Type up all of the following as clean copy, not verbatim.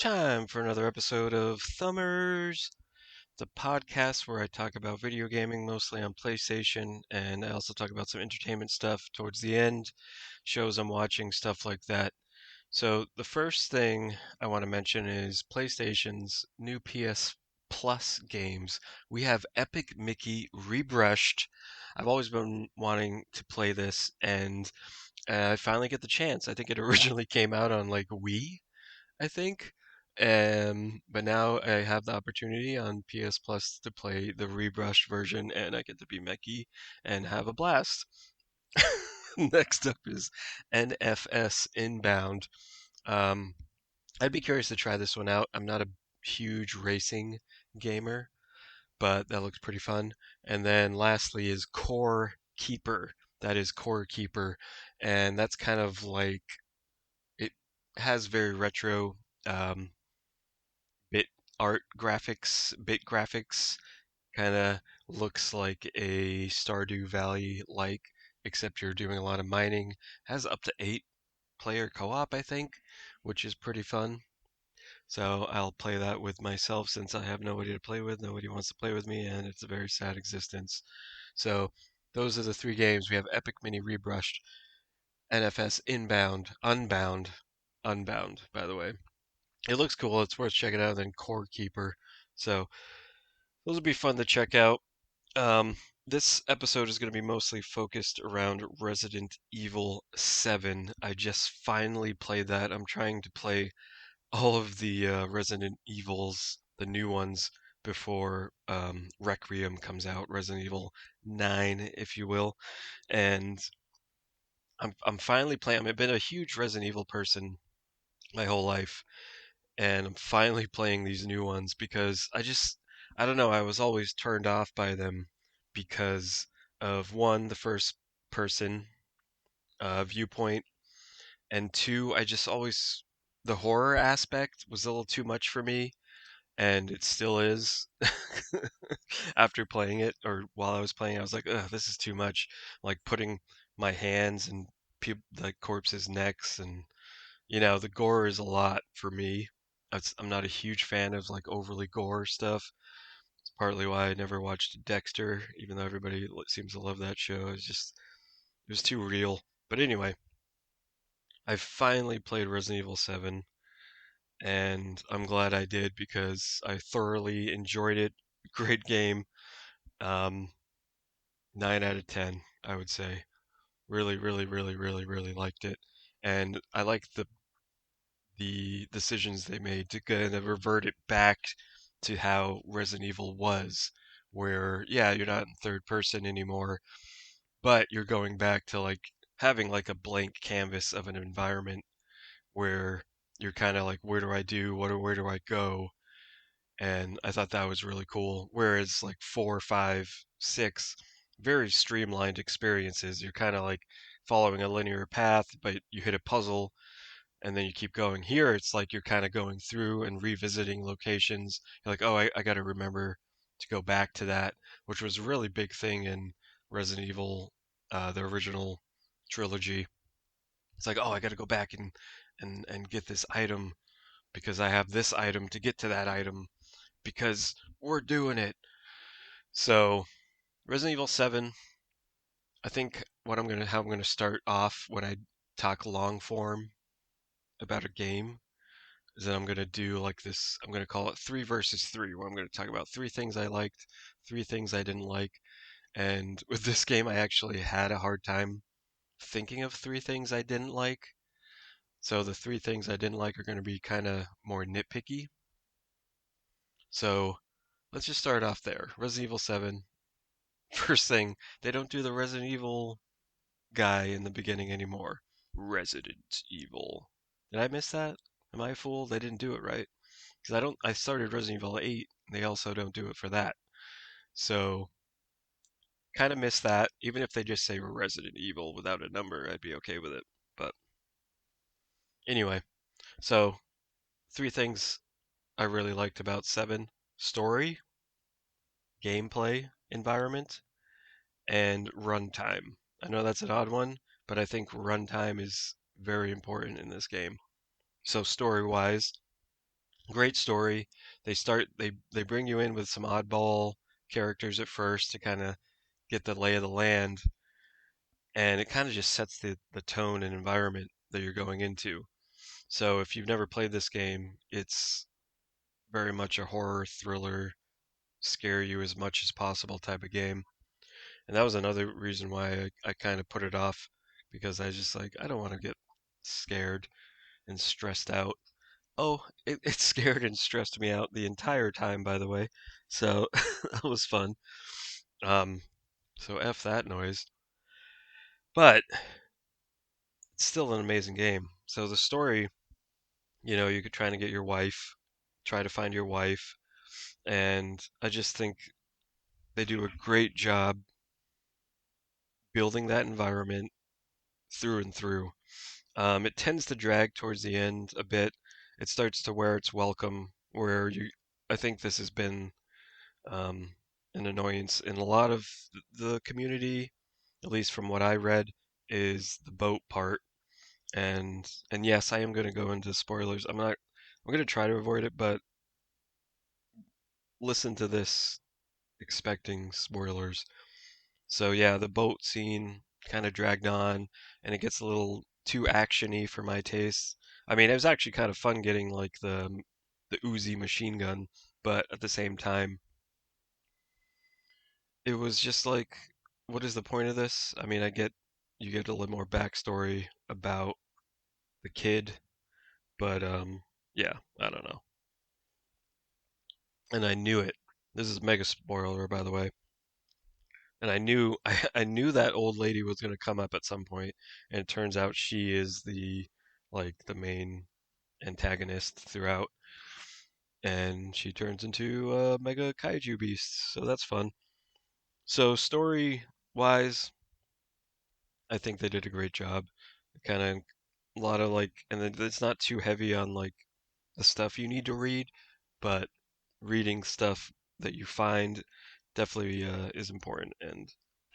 Time for another episode of Thumbers, the podcast where I talk about video gaming mostly on PlayStation, and I also talk about some entertainment stuff towards the end, shows I'm watching, stuff like that. So, the first thing I want to mention is PlayStation's new PS Plus games. We have Epic Mickey rebrushed. I've always been wanting to play this, and I finally get the chance. I think it originally came out on like Wii, I think. But now I have the opportunity on PS Plus to play the rebrushed version, and I get to be Meki and have a blast. Next up is NFS Inbound. Um, I'd be curious to try this one out. I'm not a huge racing gamer, but that looks pretty fun. And then lastly is Core Keeper. That is Core Keeper, and that's kind of like it has very retro um, bit bit graphics, kind of looks like a Stardew Valley like, except you're doing a lot of mining. Has up to 8 player co-op, I think, which is pretty fun. So I'll play that with myself since I have nobody to play with. Nobody wants to play with me, and it's a very sad existence. So those are the three games. We have Epic Mini Rebrushed, NFS Inbound, Unbound, by the way. It looks cool. It's worth checking out. Then Core Keeper. So those will be fun to check out. Um, this episode is going to be mostly focused around Resident Evil 7. I just finally played that. I'm trying to play all of the Resident Evils, the new ones, before Requiem comes out, Resident Evil 9, if you will. And I'm finally playing. I've been a huge Resident Evil person my whole life, and I'm finally playing these new ones because I don't know, I was always turned off by them because of one, the first person viewpoint, and two, I just always, the horror aspect was a little too much for me, and it still is. After playing it, or while I was playing, I was like, ugh, this is too much. Like putting my hands in like corpses' necks, and the gore is a lot for me. I'm not a huge fan of like overly gore stuff. It's partly why I never watched Dexter, even though everybody seems to love that show. It was too real. But anyway, I finally played Resident Evil 7, and I'm glad I did because I thoroughly enjoyed it. Great game. Um, 9 out of 10, I would say. Really, really, really, really, really liked it. And I like the decisions they made to kind of revert it back to how Resident Evil was, where, yeah, you're not in third person anymore, but you're going back to like having like a blank canvas of an environment where you're kind of like, where do I do? Where do I go? And I thought that was really cool. Whereas like 4, 5, 6, very streamlined experiences. You're kind of like following a linear path, but you hit a puzzle and then you keep going. Here, it's like you're kind of going through and revisiting locations. You're like, oh, I got to remember to go back to that, which was a really big thing in Resident Evil, the original trilogy. It's like, oh, I got to go back and get this item because I have this item to get to that item because we're doing it. So, Resident Evil 7, I think how I'm gonna start off when I talk long form about a game is that I'm gonna do like this. I'm gonna call it 3 versus 3, where I'm gonna talk about 3 things I liked, 3 things I didn't like. And with this game, I actually had a hard time thinking of 3 things I didn't like. So the 3 things I didn't like are gonna be kind of more nitpicky. So let's just start off there. Resident Evil 7. First thing, they don't do the Resident Evil guy in the beginning anymore. Resident Evil. Did I miss that? Am I a fool? They didn't do it right. Because I started Resident Evil 8, and they also don't do it for that. So, kind of miss that. Even if they just say Resident Evil without a number, I'd be okay with it. But anyway, so 3 things I really liked about 7: story, gameplay, environment, and runtime. I know that's an odd one, but I think runtime is very important in this game. So story-wise, Great story. They bring you in with some oddball characters at first to kind of get the lay of the land, and it kind of just sets the tone and environment that you're going into. So if you've never played this game, it's very much a horror thriller, scare you as much as possible type of game. And that was another reason why I kind of put it off, because I just like, I don't want to get scared and stressed out. Oh, it scared and stressed me out the entire time, by the way. So that was fun. Um, so F that noise. But it's still an amazing game. So the story, you could try to get your wife, try to find your wife, and I just think they do a great job building that environment through and through. It tends to drag towards the end a bit. It starts to wear its welcome, where I think this has been um, an annoyance in a lot of the community, at least from what I read, is the boat part. And yes, I am going to go into spoilers. I'm going to try to avoid it, but listen to this expecting spoilers. So yeah, the boat scene kind of dragged on, and it gets a little too actiony for my taste. I mean, it was actually kind of fun getting like the Uzi machine gun, but at the same time, it was just like, what is the point of this? I mean, I get you get a little more backstory about the kid, but yeah, I don't know. And I knew it. This is mega spoiler, by the way. And I knew I knew that old lady was going to come up at some point, and it turns out she is the main antagonist throughout, and she turns into a mega kaiju beast, so that's fun. So story wise, I think they did a great job. Kind of a lot of and it's not too heavy on like the stuff you need to read, but reading stuff that you find definitely is important. And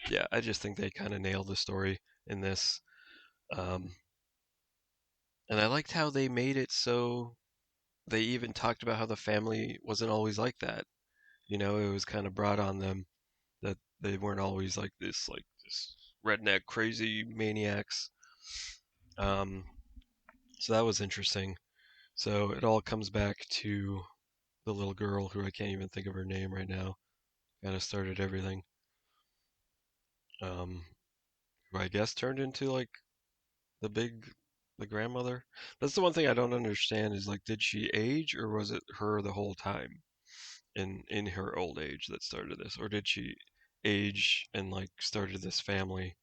yeah, I just think they kind of nailed the story in this. Um, and I liked how they made it so they even talked about how the family wasn't always like that. It was kind of brought on them that they weren't always like this redneck crazy maniacs. Um, so that was interesting. So it all comes back to the little girl who I can't even think of her name right now. Kind of started everything. Um, who I guess turned into like the big, the grandmother. That's the one thing I don't understand is like, did she age or was it her the whole time in her old age that started this, or did she age and like started this family?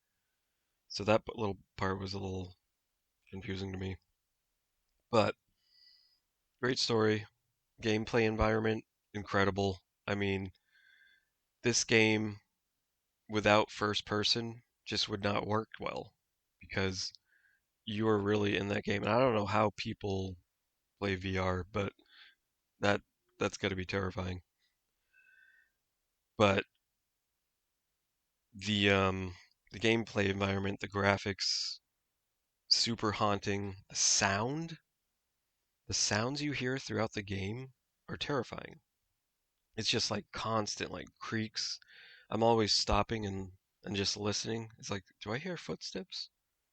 So that little part was a little confusing to me. But great story, gameplay environment, incredible. I mean, this game without first person just would not work well because you are really in that game. And I don't know how people play VR, but that that's got to be terrifying. But the gameplay environment, the graphics, super haunting. The sounds you hear throughout the game are terrifying. It's just like constant like creaks. I'm always stopping and just listening. It's like, do I hear footsteps?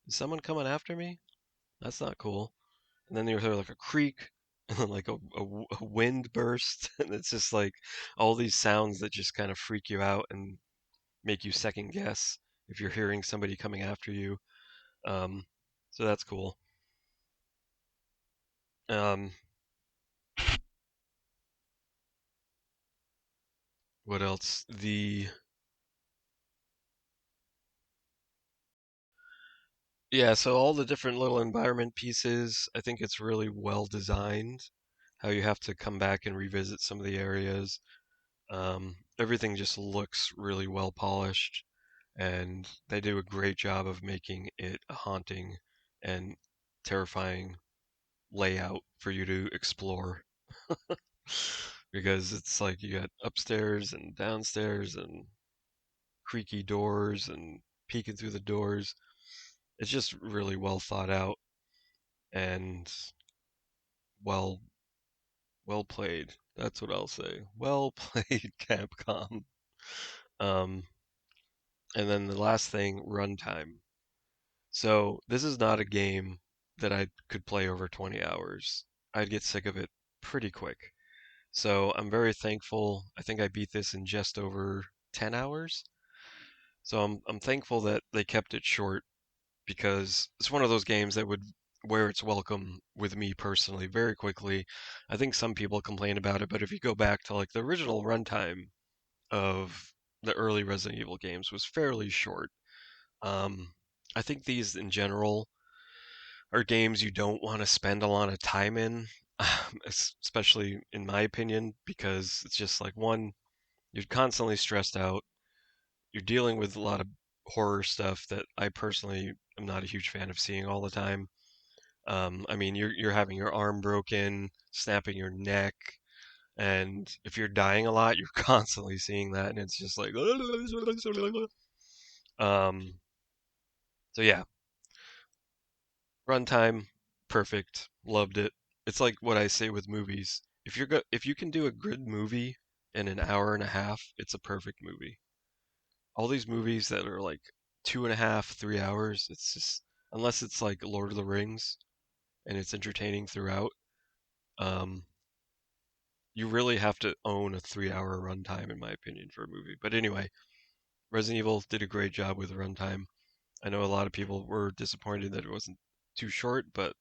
Is someone coming after me? That's not cool. And then you hear like a creak and then like a wind burst and it's just like all these sounds that just kind of freak you out and make you second guess if you're hearing somebody coming after you. Um, so that's cool. Um, what else? The Yeah, so all the different little environment pieces, I think it's really well designed. How you have to come back and revisit some of the areas. Everything just looks really well polished, and they do a great job of making it a haunting and terrifying layout for you to explore. Because it's like you got upstairs and downstairs and creaky doors and peeking through the doors. It's just really well thought out and well Well played. That's what I'll say. Well played, Capcom. Um, and then the last thing, runtime. So this is not a game that I could play over 20 hours. I'd get sick of it pretty quick. So I'm very thankful. I think I beat this in just over 10 hours. So I'm thankful that they kept it short because it's one of those games that would wear its welcome with me personally very quickly. I think some people complain about it, but if you go back to like the original runtime of the early Resident Evil games was fairly short. Um, I think these in general are games you don't want to spend a lot of time in, especially in my opinion, because it's just like one, you're constantly stressed out. You're dealing with a lot of horror stuff that I personally am not a huge fan of seeing all the time. I mean, you're having your arm broken, snapping your neck, and if you're dying a lot, you're constantly seeing that, and it's just like, um, so yeah, runtime, perfect, loved it. It's like what I say with movies. If you can do a good movie in an hour and a half, it's a perfect movie. All these movies that are like 2.5, 3 hours, it's just unless it's like Lord of the Rings and it's entertaining throughout. Um, you really have to own a 3 hour runtime, in my opinion, for a movie. But anyway, Resident Evil did a great job with the runtime. I know a lot of people were disappointed that it wasn't too short, but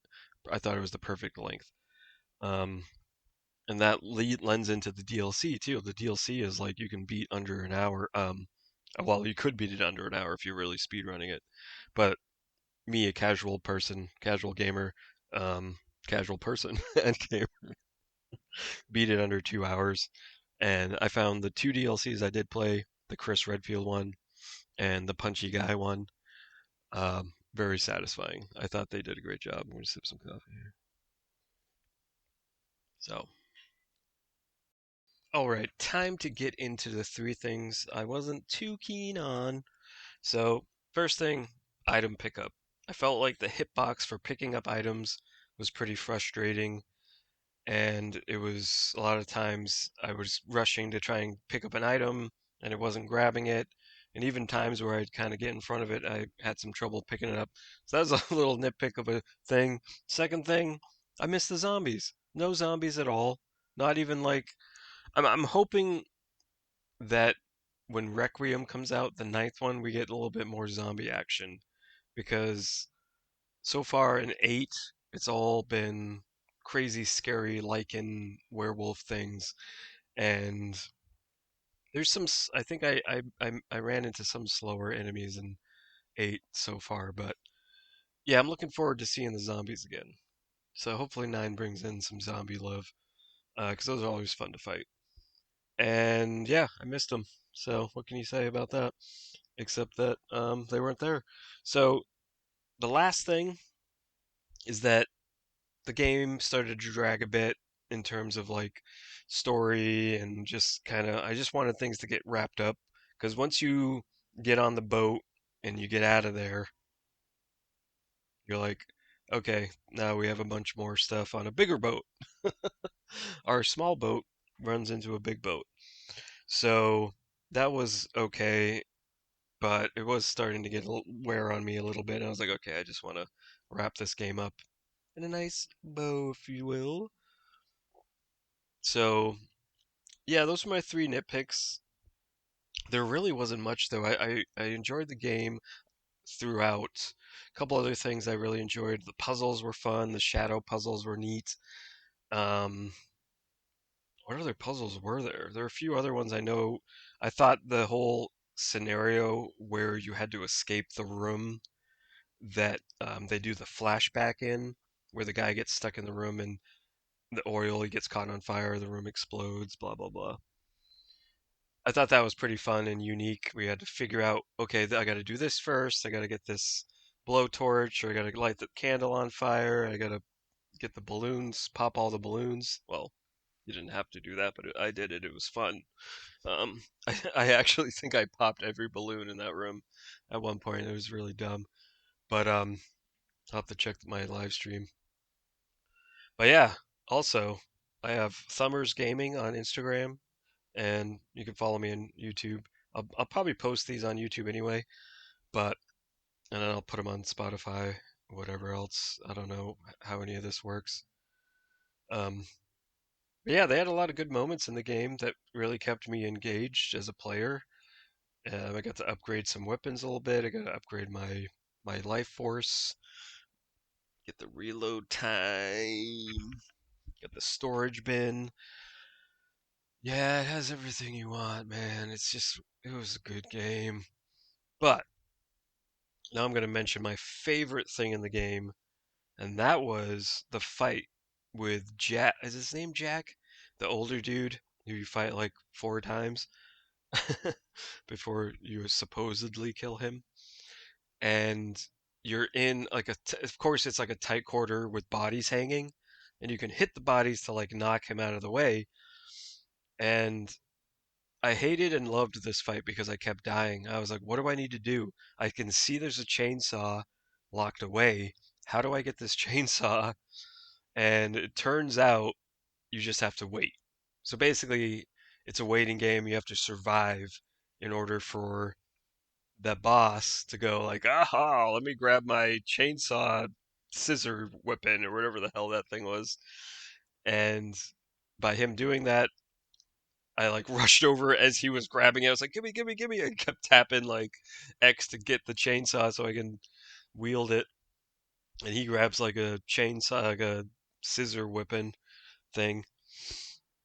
I thought it was the perfect length. Um, and that lends into the DLC too. The DLC is like you can beat under an hour. Well, you could beat it under an hour if you're really speed running it. But me, a casual person, casual gamer, um, casual person and gamer, beat it under 2 hours. And I found the two DLCs I did play, the Chris Redfield one and the Punchy Guy one, very satisfying. I thought they did a great job. I'm going to sip some coffee here. So, all right, time to get into the three things I wasn't too keen on. So, first thing, item pickup. I felt like the hitbox for picking up items was pretty frustrating, and it was a lot of times I was rushing to try and pick up an item and it wasn't grabbing it. And even times where I'd kind of get in front of it, I had some trouble picking it up. So that was a little nitpick of a thing. Second thing, I missed the zombies. No zombies at all. Not even like I'm hoping that when Requiem comes out, the ninth one, we get a little bit more zombie action because so far in eight, it's all been crazy, scary, lichen werewolf things, and there's some. I think I ran into some slower enemies in eight so far, but yeah, I'm looking forward to seeing the zombies again. So hopefully nine brings in some zombie love, because those are always fun to fight. And yeah, I missed them. So what can you say about that? Except that they weren't there. So the last thing is that the game started to drag a bit in terms of like story and just kind of I just wanted things to get wrapped up because once you get on the boat and you get out of there, you're like, okay, now we have a bunch more stuff on a bigger boat. Our small boat runs into a big boat. So that was okay, but it was starting to get wear on me a little bit. I was like, okay, I just want to wrap this game up in a nice bow, if you will. So yeah, those were my three nitpicks. There really wasn't much though. I enjoyed the game throughout. A couple other things I really enjoyed. The puzzles were fun. The shadow puzzles were neat. Um, what other puzzles were there? There are a few other ones I know. I thought the whole scenario where you had to escape the room that they do the flashback in, where the guy gets stuck in the room and the oil he gets caught on fire, the room explodes, blah blah blah. I thought that was pretty fun and unique. We had to figure out, okay, I got to do this first. I got to get this blowtorch, or I got to light the candle on fire. I got to get the balloons, pop all the balloons. Well, you didn't have to do that, but I did it. It was fun. I actually think I popped every balloon in that room at one point. It was really dumb, but I'll have to check my live stream. But yeah, also I have Thumbers Gaming on Instagram, and you can follow me on YouTube. I'll probably post these on YouTube anyway, but and then I'll put them on Spotify, whatever else. I don't know how any of this works. Um, but yeah, they had a lot of good moments in the game that really kept me engaged as a player. I got to upgrade some weapons a little bit. I got to upgrade my life force, get the reload time, get the storage bin. Yeah, it has everything you want, man. It was a good game. But now I'm going to mention my favorite thing in the game, and that was the fight with Jack. Is his name Jack? The older dude who you fight like 4 times before you supposedly kill him. And you're in like of course it's like a tight quarter with bodies hanging, and you can hit the bodies to like knock him out of the way. And I hated and loved this fight because I kept dying. I was like, what do I need to do? I can see there's a chainsaw locked away. How do I get this chainsaw? And it turns out you just have to wait. So basically, it's a waiting game. You have to survive in order for the boss to go like, aha, let me grab my chainsaw scissor weapon or whatever the hell that thing was. And by him doing that, I like rushed over as he was grabbing it. I was like, gimme, gimme, gimme. I kept tapping like X to get the chainsaw so I can wield it. And he grabs like a chainsaw, like a scissor whipping thing.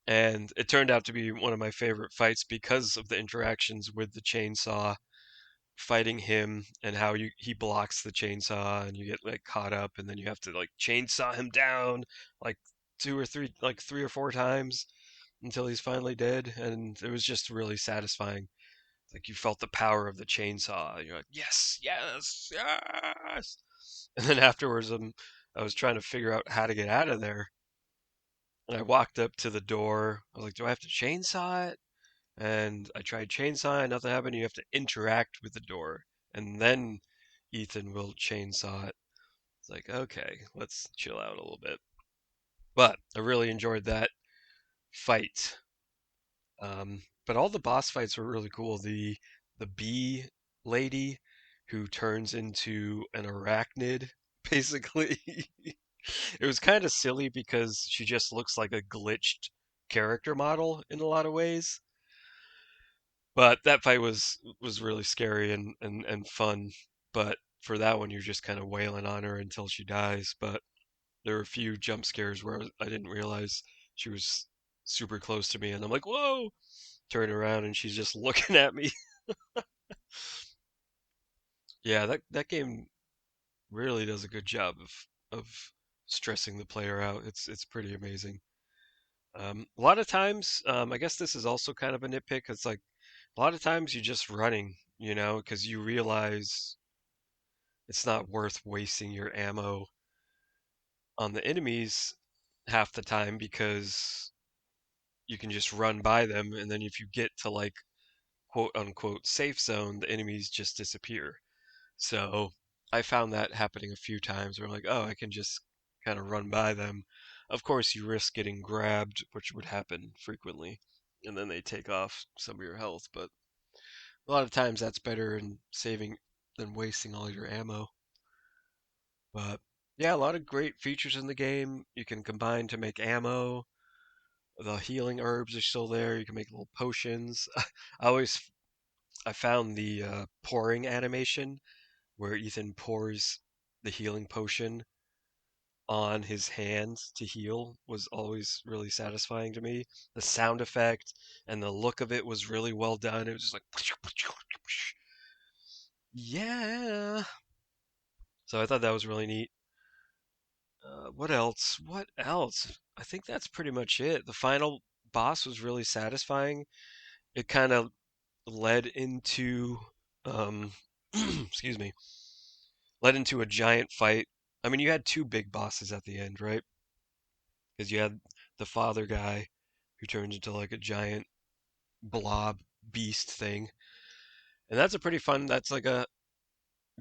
And it turned out to be one of my favorite fights because of the interactions with the chainsaw, fighting him and how he blocks the chainsaw and you get like caught up and then you have to like chainsaw him down like 3 or 4 times until he's finally dead, and it was just really satisfying. Like you felt the power of the chainsaw. You're like, yes, yes, yes. And then afterwards, I was trying to figure out how to get out of there. And I walked up to the door. I was like, do I have to chainsaw it? And I tried chainsaw, nothing happened. You have to interact with the door, and then Ethan will chainsaw it. It's like, okay, let's chill out a little bit. But I really enjoyed that fight. But all the boss fights were really cool. The bee lady who turns into an arachnid, basically. It was kind of silly because she just looks like a glitched character model in a lot of ways. But that fight was really scary and fun. But for that one, you're just kind of wailing on her until she dies. But there were a few jump scares where I didn't realize she was super close to me, and I'm like, whoa! Turn around and she's just looking at me. Yeah, that game really does a good job of stressing the player out. It's pretty amazing. A lot of times, I guess this is also kind of a nitpick. It's like a lot of times you're just running, because you realize it's not worth wasting your ammo on the enemies half the time because you can just run by them, and then if you get to like quote unquote safe zone, the enemies just disappear. So I found that happening a few times where I'm like, oh, I can just kind of run by them. Of course, you risk getting grabbed, which would happen frequently, and then they take off some of your health. But a lot of times that's better in saving than wasting all your ammo. But yeah, a lot of great features in the game. You can combine to make ammo. The healing herbs are still there. You can make little potions. I always I found the pouring animation where Ethan pours the healing potion on his hand to heal was always really satisfying to me. The sound effect and the look of it was really well done. It was just like, yeah. So I thought that was really neat. What else? What else? I think that's pretty much it. The final boss was really satisfying. It kind of led into, um, excuse me, led into a giant fight. I mean, you had two big bosses at the end, right? Because you had the father guy who turns into like a giant blob beast thing, and that's a pretty fun. That's like a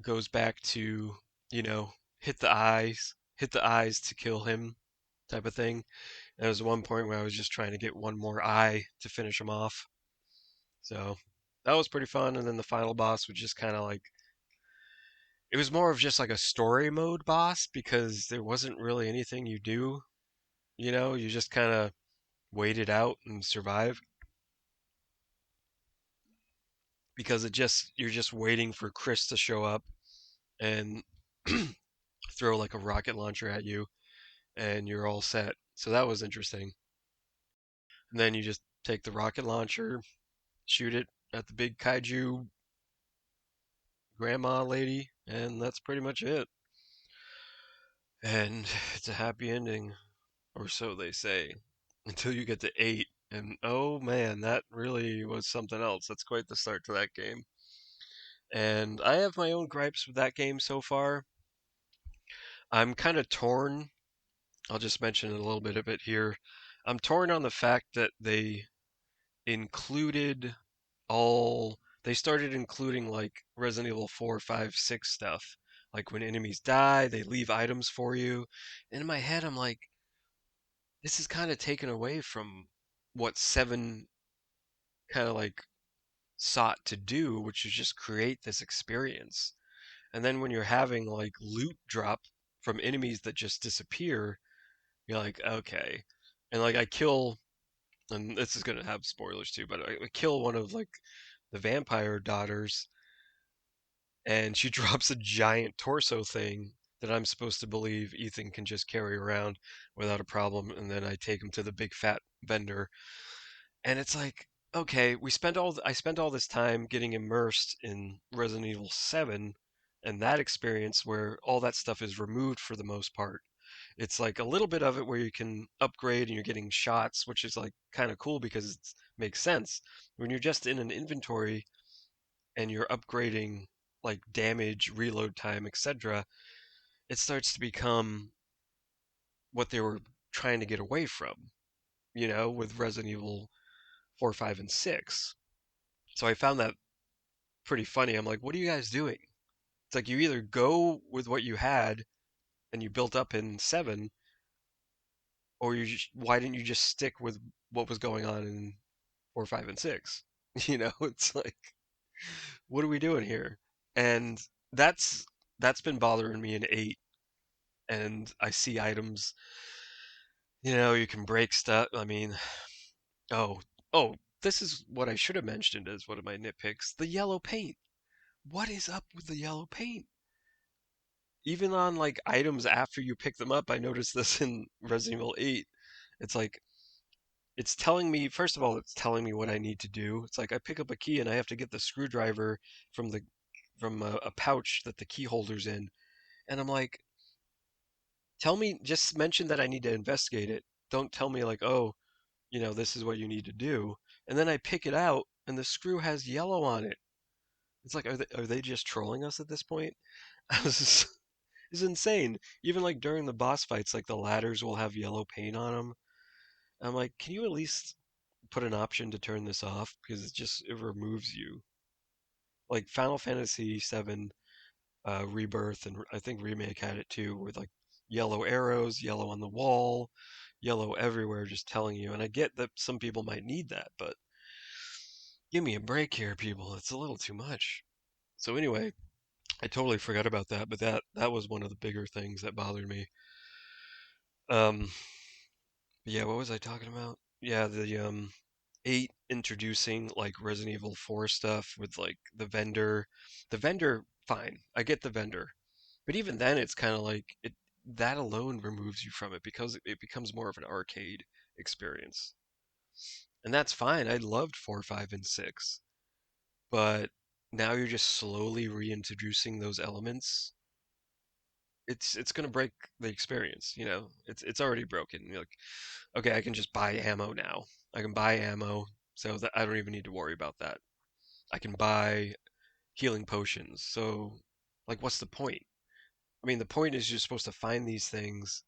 goes back to you know hit the eyes to kill him type of thing. And there was one point where I was just trying to get one more eye to finish him off. So that was pretty fun. And then the final boss was just kind of like, it was more of just like a story mode boss because there wasn't really anything you do. You just kind of wait it out and survive because you're just waiting for Chris to show up and throw like a rocket launcher at you and you're all set. So that was interesting. And then you just take the rocket launcher, shoot it at the big kaiju grandma lady, and that's pretty much it. And it's a happy ending, or so they say, until you get to 8. And oh man, that really was something else. That's quite the start to that game. And I have my own gripes with that game so far. I'm kind of torn. I'll just mention a little bit of it here. I'm torn on the fact that included they started including like Resident Evil 4, 5, 6 stuff. Like when enemies die, they leave items for you. And in my head, I'm like, this is kind of taken away from what 7 kind of like sought to do, which is just create this experience. And then when you're having like loot drop from enemies that just disappear, you're like, okay. And like I kill, and this is gonna have spoilers too, but I kill one of like the vampire daughters, and she drops a giant torso thing that I'm supposed to believe Ethan can just carry around without a problem, and then I take him to the big fat vendor, and it's like, okay, I spent all this time getting immersed in Resident Evil 7 and that experience where all that stuff is removed for the most part. It's like a little bit of it where you can upgrade and you're getting shots, which is like kind of cool because it makes sense. When you're just in an inventory and you're upgrading like damage, reload time, etc., it starts to become what they were trying to get away from, with Resident Evil 4, 5, and 6. So I found that pretty funny. I'm like, what are you guys doing? It's like you either go with what you had and you built up in 7, or why didn't you just stick with what was going on in 4, 5, and 6? It's like, what are we doing here? And that's that's been bothering me in 8. And I see items, you can break stuff. I mean, oh, oh, this is what I should have mentioned as one of my nitpicks. The yellow paint. What is up with the yellow paint? Even on like items after you pick them up, I noticed this in Resident Evil 8. It's like it's telling me, first of all, it's telling me what I need to do. It's like I pick up a key and I have to get the screwdriver from a pouch that the key holder's in, and I'm like, tell me, just mention that I need to investigate it. Don't tell me like, oh, this is what you need to do. And then I pick it out and the screw has yellow on it. It's like, are they just trolling us at this point? It's insane. Even like during the boss fights, like the ladders will have yellow paint on them. I'm like, can you at least put an option to turn this off? Because it removes you. Like Final Fantasy VII Rebirth, and I think Remake had it too, with like yellow arrows, yellow on the wall, yellow everywhere, just telling you. And I get that some people might need that, but give me a break here, people. It's a little too much. So anyway, I totally forgot about that, but that was one of the bigger things that bothered me. Um, yeah, what was I talking about? Yeah, the 8 introducing like Resident Evil 4 stuff with like the vendor. The vendor, fine. I get the vendor. But even then it's kind of like that alone removes you from it because it becomes more of an arcade experience. And that's fine. I loved 4, 5, and 6. But now you're just slowly reintroducing those elements. It's going to break the experience. It's already broken. You're like, okay, I can just buy ammo now. I can buy ammo so that I don't even need to worry about that. I can buy healing potions. So like what's the point? I mean, the point is you're supposed to find these things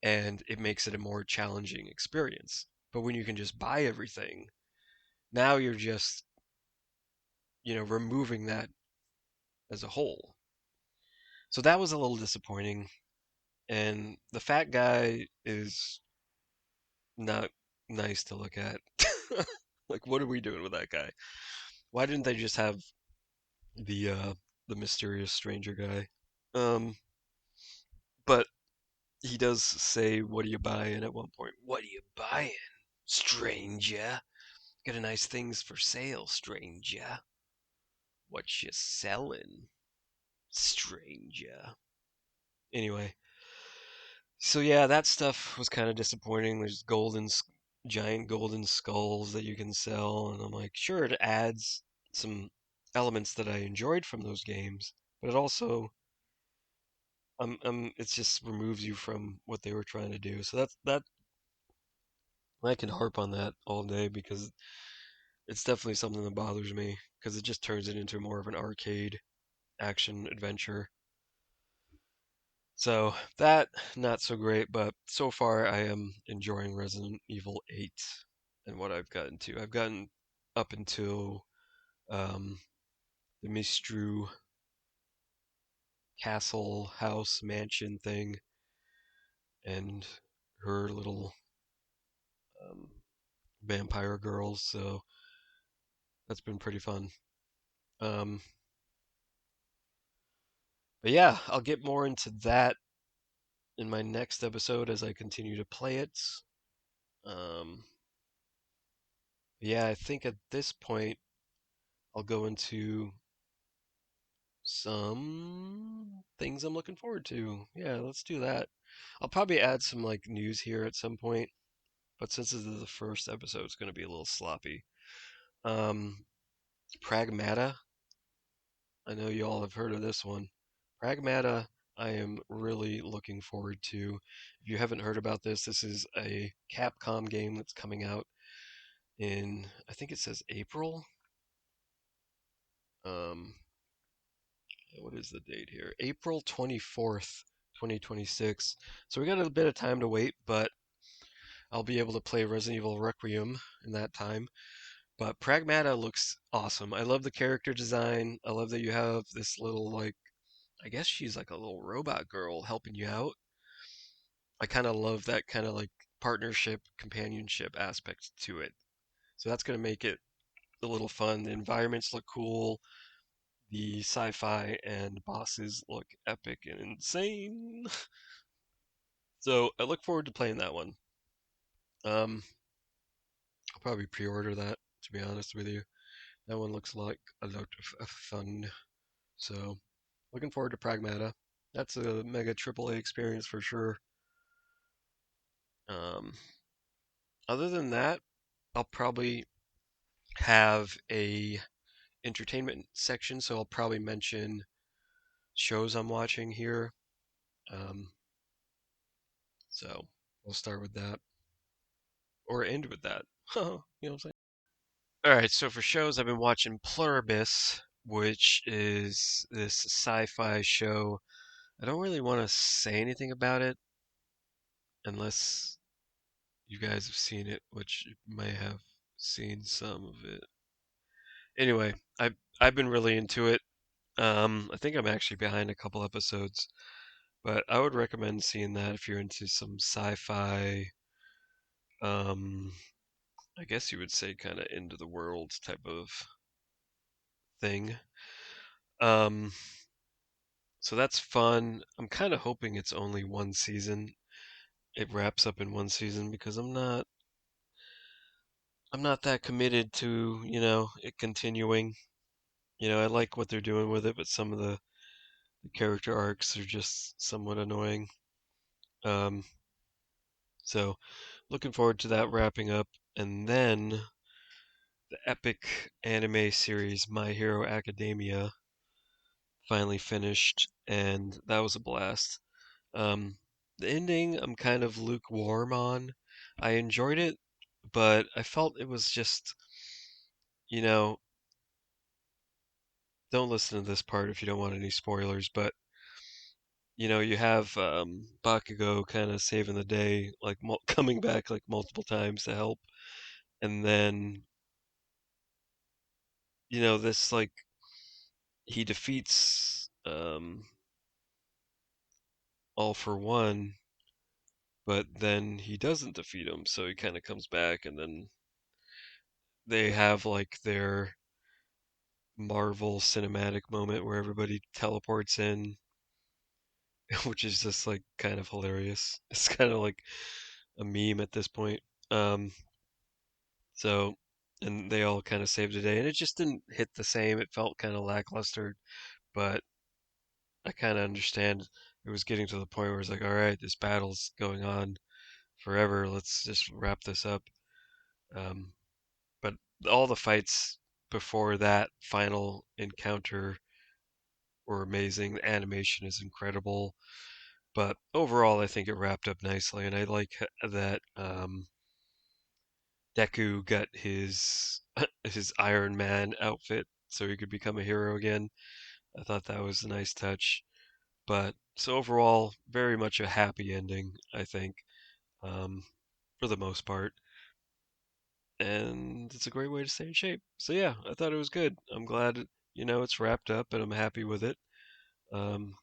and it makes it a more challenging experience. But when you can just buy everything, now you're just, removing that as a whole. So that was a little disappointing. And the fat guy is not nice to look at. Like, what are we doing with that guy? Why didn't they just have the uh the mysterious stranger guy? Um, but he does say, "What are you buying?" at one point. What are you buying, stranger? Got a nice things for sale, stranger. What you selling, stranger? Anyway, so yeah, that stuff was kind of disappointing. There's giant golden skulls that you can sell, and I'm like, sure, it adds some elements that I enjoyed from those games, but it also, it just removes you from what they were trying to do. So that I can harp on that all day because it's definitely something that bothers me because it just turns it into more of an arcade action adventure. So that not so great, but so far I am enjoying Resident Evil 8 and what I've gotten to. I've gotten up until um, the Mistru castle, house, mansion thing, and her little um, vampire girls. So that's been pretty fun. Um, but yeah, I'll get more into that in my next episode as I continue to play it. Um, yeah, I think at this point I'll go into some things I'm looking forward to. Yeah, let's do that. I'll probably add some like news here at some point, but since this is the first episode, it's going to be a little sloppy. Um, Pragmata. I know you all have heard of this one. Pragmata, I am really looking forward to. If you haven't heard about this, this is a Capcom game that's coming out in, I think it says April. Um, what is the date here? April 24th, 2026. So we got a bit of time to wait, but I'll be able to play Resident Evil Requiem in that time. But Pragmata looks awesome. I love the character design. I love that you have this little, like, I guess she's like a little robot girl helping you out. I kind of love that kind of like partnership, companionship aspect to it. So that's going to make it a little fun. The environments look cool. The sci-fi and bosses look epic and insane. So I look forward to playing that one. Um, I'll probably pre-order that, to be honest with you. That one looks like a lot of fun. So looking forward to Pragmata. That's a mega AAA experience for sure. Um, other than that, I'll probably have a entertainment section, so I'll probably mention shows I'm watching here. Um, so we'll start with that or end with that. You know what I'm saying? All right, so for shows, I've been watching Pluribus, which is this sci-fi show. I don't really want to say anything about it unless you guys have seen it, which you may have seen some of it. Anyway, I've been really into it. I think I'm actually behind a couple episodes, but I would recommend seeing that if you're into some sci-fi, um, I guess you would say kind of into the world type of thing. Um, so that's fun. I'm kind of hoping it's only one season. It wraps up in one season because I'm not that committed to, it continuing. I like what they're doing with it, but some of the character arcs are just somewhat annoying. Um, so looking forward to that wrapping up. And then the epic anime series My Hero Academia finally finished, and that was a blast. Um, the ending I'm kind of lukewarm on. I enjoyed it, but I felt it was just, you know, don't listen to this part if you don't want any spoilers, but you have Bakugo kind of saving the day, like coming back like multiple times to help, and then this like he defeats All for One, but then he doesn't defeat him, so he kind of comes back, and then they have like their Marvel cinematic moment where everybody teleports in, which is just like kind of hilarious. It's kind of like a meme at this point. Um, so, and they all kind of saved the day, and it just didn't hit the same. It felt kind of lackluster, but I kind of understand it was getting to the point where it's like, all right, this battle's going on forever. Let's just wrap this up. Um, but all the fights before that final encounter were amazing. The animation is incredible. But overall, I think it wrapped up nicely, and I like that Deku got his his Iron Man outfit so he could become a hero again. I thought that was a nice touch. But so overall, very much a happy ending, I think, um, for the most part. And it's a great way to stay in shape. So yeah, I thought it was good. I'm glad it's wrapped up, and I'm happy with it. Um,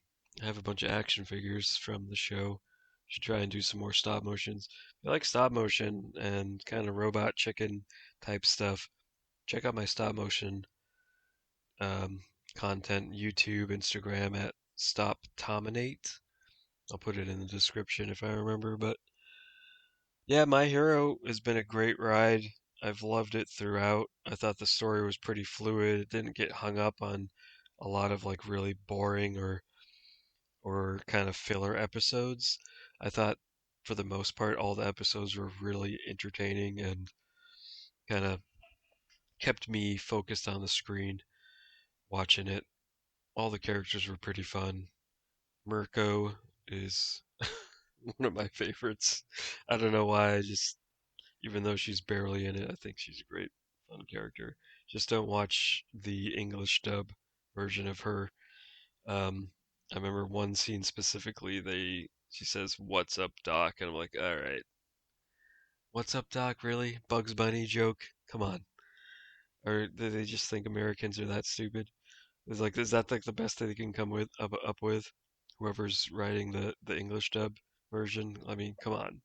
I have a bunch of action figures from the show. Should try and do some more stop motions. If you like stop motion and kind of robot chicken type stuff, check out my stop motion um, content, YouTube, Instagram at Stop Tominate. I'll put it in the description if I remember. But yeah, My Hero has been a great ride. I've loved it throughout. I thought the story was pretty fluid. It didn't get hung up on a lot of like really boring or kind of filler episodes. I thought for the most part all the episodes were really entertaining and kind of kept me focused on the screen watching it. All the characters were pretty fun. Mirko is one of my favorites. I don't know why, I just even though she's barely in it, I think she's a great fun character. Just don't watch the English dub version of her. Um, I remember one scene specifically. She says, "What's up, Doc?" And I'm like, "All right, what's up, Doc? Really? Bugs Bunny joke? Come on." Or do they just think Americans are that stupid? Is that like the best they can come up with? Whoever's writing the English dub version. I mean, come on,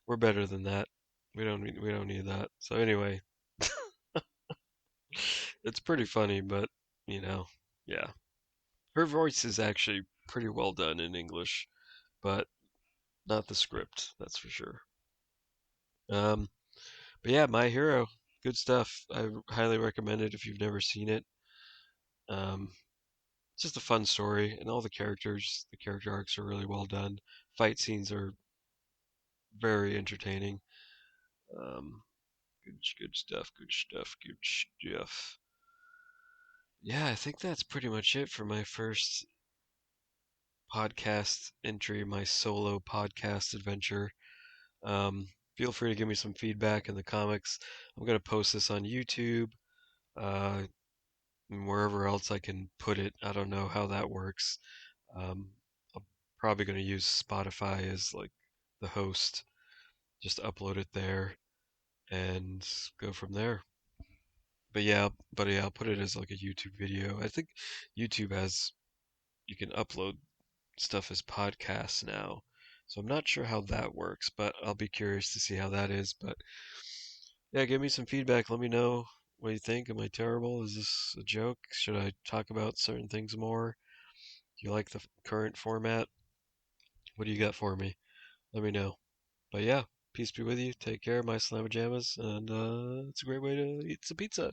we're better than that. We don't need that. So anyway, it's pretty funny, but you know, yeah, her voice is actually pretty well done in English, but not the script, that's for sure. Um, but yeah, My Hero, good stuff. I highly recommend it if you've never seen it. Um, it's just a fun story, and all the character arcs are really well done. Fight scenes are very entertaining. Um, good stuff, good stuff, good stuff. Yeah, I think that's pretty much it for my first podcast entry, my solo podcast adventure. Um, Feel free to give me some feedback in the comics. I'm gonna post this on YouTube, uh, and wherever else I can put it. I don't know how that works. I'm probably gonna use Spotify as like the host. Just upload it there and go from there. But yeah, I'll put it as like a YouTube video. I think YouTube has you can upload stuff as podcasts now. So I'm not sure how that works, but I'll be curious to see how that is. But yeah, give me some feedback. Let me know what you think. Am I terrible? Is this a joke? Should I talk about certain things more? Do you like the current format? What do you got for me? Let me know. But yeah, peace be with you. Take care, my slamma jammas, and it's a great way to eat some pizza.